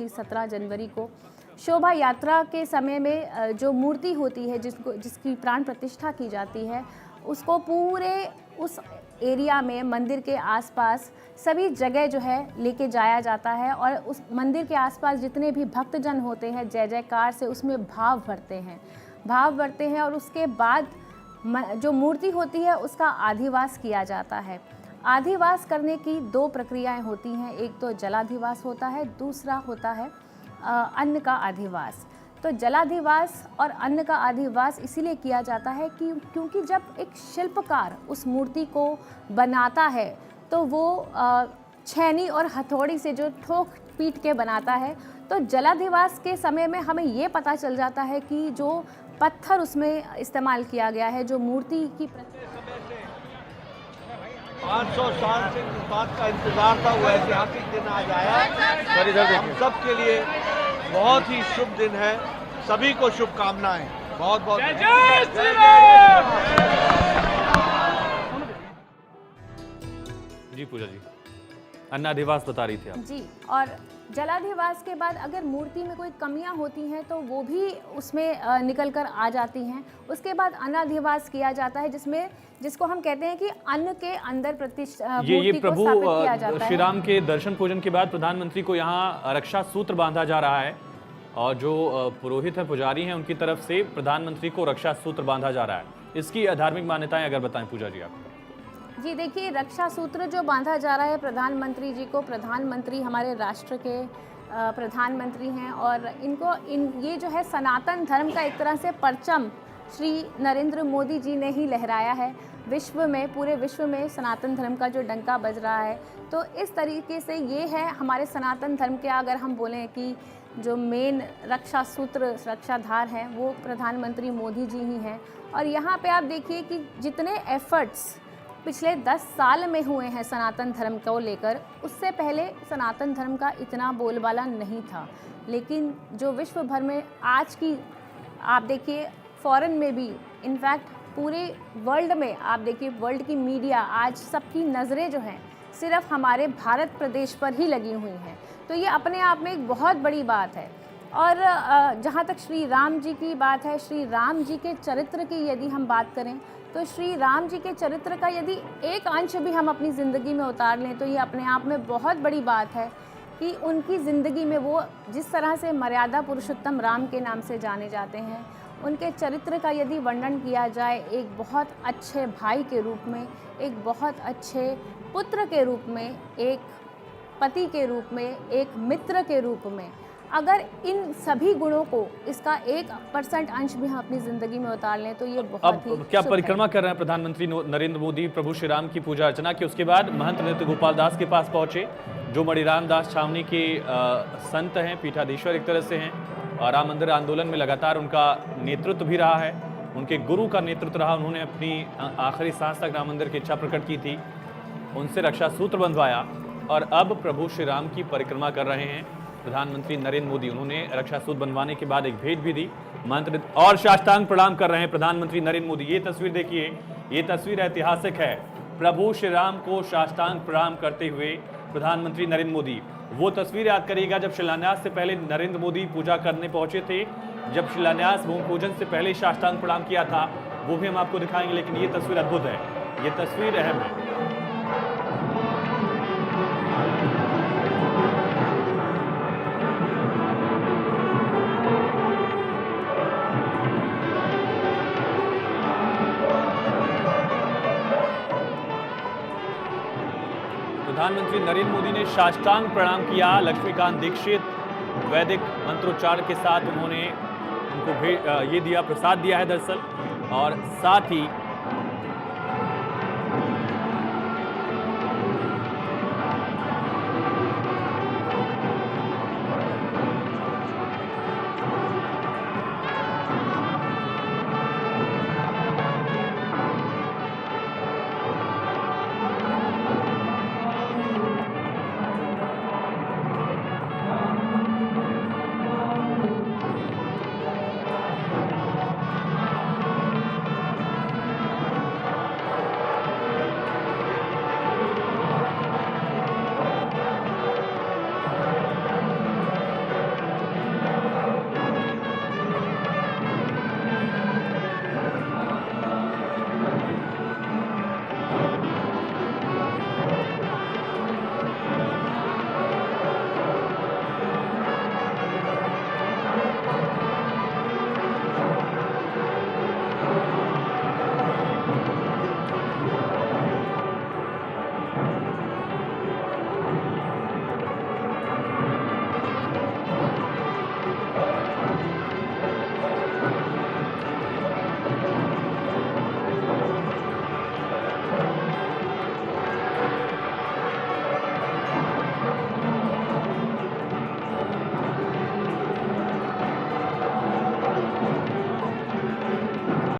17 जनवरी को शोभा यात्रा के समय में जो मूर्ति होती है जिसकी प्राण प्रतिष्ठा की जाती है, उसको पूरे उस एरिया में मंदिर के आसपास सभी जगह जो है लेके जाया जाता है और उस मंदिर के आसपास जितने भी भक्तजन होते हैं जय जयकार से उसमें भाव भरते हैं और उसके बाद जो मूर्ति होती है उसका आधिवास किया जाता है। आधिवास करने की दो प्रक्रियाएं होती हैं, एक तो जलाधिवास होता है, दूसरा होता है अन्न का अधिवास। तो जलाधिवास और अन्न का अधिवास इसीलिए किया जाता है कि क्योंकि जब एक शिल्पकार उस मूर्ति को बनाता है तो वो छैनी और हथौड़ी से जो ठोक पीट के बनाता है, तो जलाधिवास के समय में हमें ये पता चल जाता है कि जो पत्थर उसमें इस्तेमाल किया गया है, जो मूर्ति की 500 साल से इस बात का इंतजार था, वो ऐतिहासिक दिन आज आया। हम सब के लिए बहुत ही शुभ दिन है। सभी को शुभकामनाएं। बहुत बहुत जी पूजा जी, अन्नाधिवास बता रही थी आप जी। और जलाधिवास के बाद अगर मूर्ति में कोई कमियां होती हैं तो वो भी उसमें निकल कर आ जाती हैं। उसके बाद अन्नाधिवास किया जाता है जिसको हम कहते हैं कि अन्न के अंदर ये प्रभु श्री राम के दर्शन पूजन के बाद प्रधानमंत्री को यहाँ रक्षा सूत्र बांधा जा रहा है और जो पुरोहित है, पुजारी हैं, उनकी तरफ से प्रधानमंत्री को रक्षा सूत्र बांधा जा रहा है। इसकी धार्मिक मान्यताएं अगर बताएं पूजा जी आप। जी देखिए, रक्षा सूत्र जो बांधा जा रहा है प्रधानमंत्री जी को, प्रधानमंत्री हमारे राष्ट्र के प्रधानमंत्री हैं और ये जो है सनातन धर्म का एक तरह से परचम श्री नरेंद्र मोदी जी ने ही लहराया है विश्व में, पूरे विश्व में सनातन धर्म का जो डंका बज रहा है। तो इस तरीके से ये है हमारे सनातन धर्म के, अगर हम बोलें कि जो मेन रक्षा सूत्र रक्षाधार हैं वो प्रधानमंत्री मोदी जी ही हैं। और यहाँ पे आप देखिए कि जितने एफर्ट्स पिछले 10 साल में हुए हैं सनातन धर्म को लेकर, उससे पहले सनातन धर्म का इतना बोलबाला नहीं था। लेकिन जो विश्व भर में आज की आप देखिए, फॉरेन में भी, इनफैक्ट पूरे वर्ल्ड में आप देखिए, वर्ल्ड की मीडिया आज सबकी नज़रें जो हैं सिर्फ हमारे भारत प्रदेश पर ही लगी हुई हैं। तो ये अपने आप में एक बहुत बड़ी बात है। और जहाँ तक श्री राम जी की बात है, श्री राम जी के चरित्र की यदि हम बात करें तो श्री राम जी के चरित्र का यदि एक अंश भी हम अपनी ज़िंदगी में उतार लें तो ये अपने आप में बहुत बड़ी बात है कि उनकी ज़िंदगी में वो जिस तरह से मर्यादा पुरुषोत्तम राम के नाम से जाने जाते हैं, उनके चरित्र का यदि वर्णन किया जाए एक बहुत अच्छे भाई के रूप में, एक बहुत अच्छे पुत्र के रूप में, एक पति के रूप में, एक मित्र के रूप में, अगर इन सभी गुणों को इसका 1% अंश भी हम अपनी जिंदगी में उतार लें तो ये बहुत ही क्या परिक्रमा कर रहे हैं प्रधानमंत्री नरेंद्र मोदी प्रभु श्री राम की पूजा अर्चना की। उसके बाद महंत नृत्य गोपाल दास के पास पहुंचे, जो मणिराम दास छावनी के संत हैं, पीठाधीश्वर एक तरह से हैं और राम मंदिर आंदोलन में लगातार उनका नेतृत्व भी रहा है, उनके गुरु का नेतृत्व रहा। उन्होंने अपनी आखिरी सांस तक राम मंदिर की इच्छा प्रकट की थी, उनसे रक्षा सूत्र बंधवाया और अब प्रभु श्री राम की परिक्रमा कर रहे हैं प्रधानमंत्री नरेंद्र मोदी। उन्होंने रक्षा सूत्र बनवाने के बाद एक भेंट भी दी, मंत्र और साष्टांग प्रणाम कर रहे हैं प्रधानमंत्री नरेंद्र मोदी। ये तस्वीर देखिए, ये तस्वीर ऐतिहासिक है। प्रभु श्री राम को साष्टांग प्रणाम करते हुए प्रधानमंत्री नरेंद्र मोदी। वो तस्वीर याद करिएगा जब शिलान्यास से पहले नरेंद्र मोदी पूजा करने पहुंचे थे, जब शिलान्यास भूमि पूजन से पहले साष्टांग प्रणाम किया था, वो भी हम आपको दिखाएंगे। लेकिन ये तस्वीर अद्भुत है, ये तस्वीर अहम है। प्रधानमंत्री नरेंद्र मोदी ने साष्टांग प्रणाम किया। लक्ष्मीकांत दीक्षित वैदिक मंत्रोच्चार के साथ उन्होंने उनको ये दिया, प्रसाद दिया है दरअसल, और साथ ही